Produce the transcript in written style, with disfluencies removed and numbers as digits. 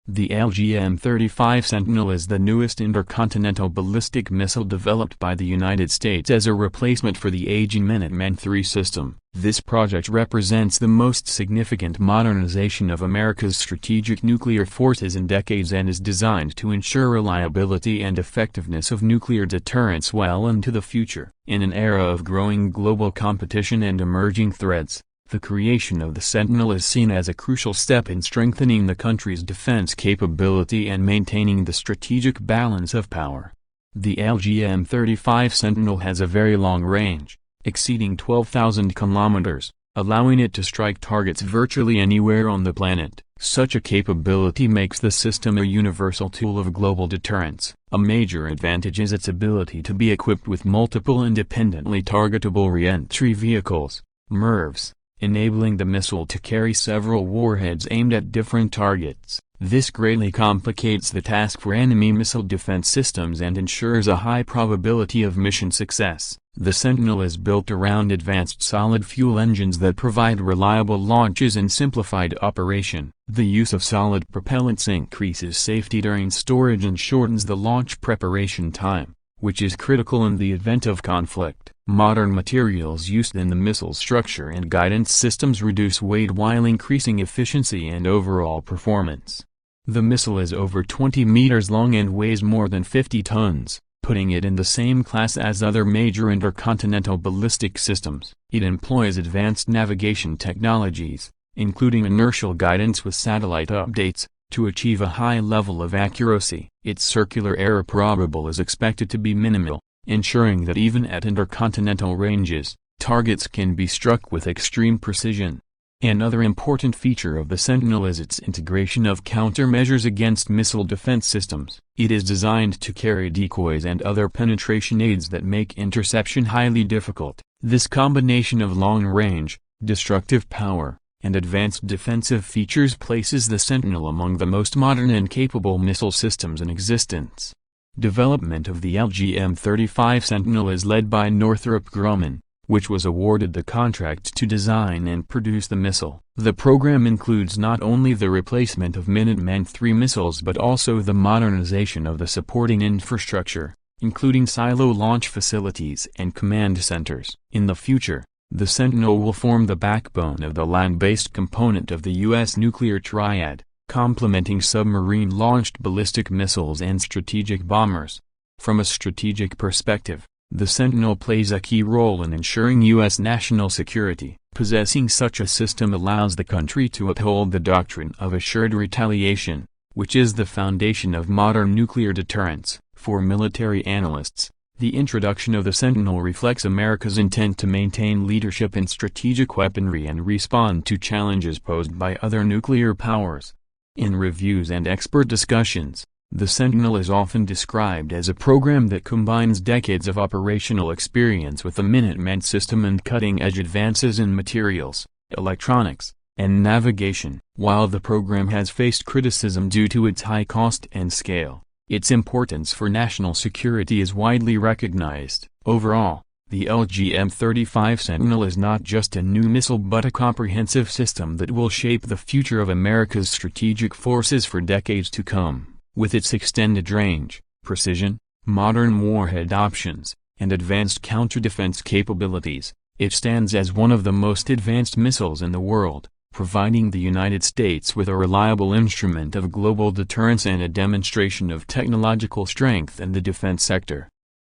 The LGM-35 Sentinel is the newest intercontinental ballistic missile developed by the United States as a replacement for the aging Minuteman III system. This project represents the most significant modernization of America's strategic nuclear forces in decades and is designed to ensure reliability and effectiveness of nuclear deterrence well into the future. In an era of growing global competition and emerging threats, the creation of the Sentinel is seen as a crucial step in strengthening the country's defense capability and maintaining the strategic balance of power. The LGM-35 Sentinel has a very long range, exceeding 12,000 kilometers, allowing it to strike targets virtually anywhere on the planet. Such a capability makes the system a universal tool of global deterrence. A major advantage is its ability to be equipped with multiple independently targetable re-entry vehicles, MIRVs, enabling the missile to carry several warheads aimed at different targets. This greatly complicates the task for enemy missile defense systems and ensures a high probability of mission success. The Sentinel is built around advanced solid-fuel engines that provide reliable launches and simplified operation. The use of solid propellants increases safety during storage and shortens the launch preparation time, which is critical in the event of conflict. Modern materials used in the missile structure and guidance systems reduce weight while increasing efficiency and overall performance. The missile is over 20 meters long and weighs more than 50 tons, putting it in the same class as other major intercontinental ballistic systems. It employs advanced navigation technologies, including inertial guidance with satellite updates, to achieve a high level of accuracy. Its circular error probable is expected to be minimal, ensuring that even at intercontinental ranges, targets can be struck with extreme precision. Another important feature of the Sentinel is its integration of countermeasures against missile defense systems. It is designed to carry decoys and other penetration aids that make interception highly difficult. This combination of long-range, destructive power, and advanced defensive features places the Sentinel among the most modern and capable missile systems in existence. Development of the LGM-35 Sentinel is led by Northrop Grumman, which was awarded the contract to design and produce the missile. The program includes not only the replacement of Minuteman III missiles but also the modernization of the supporting infrastructure, including silo launch facilities and command centers. In the future, the Sentinel will form the backbone of the land-based component of the U.S. nuclear triad, complementing submarine-launched ballistic missiles and strategic bombers. From a strategic perspective, the Sentinel plays a key role in ensuring U.S. national security. Possessing such a system allows the country to uphold the doctrine of assured retaliation, which is the foundation of modern nuclear deterrence. For military analysts, the introduction of the Sentinel reflects America's intent to maintain leadership in strategic weaponry and respond to challenges posed by other nuclear powers. In reviews and expert discussions, the Sentinel is often described as a program that combines decades of operational experience with the Minuteman system and cutting-edge advances in materials, electronics, and navigation. While the program has faced criticism due to its high cost and scale, its importance for national security is widely recognized. Overall, the LGM-35 Sentinel is not just a new missile but a comprehensive system that will shape the future of America's strategic forces for decades to come. With its extended range, precision, modern warhead options, and advanced counter-defense capabilities, it stands as one of the most advanced missiles in the world, providing the United States with a reliable instrument of global deterrence and a demonstration of technological strength in the defense sector.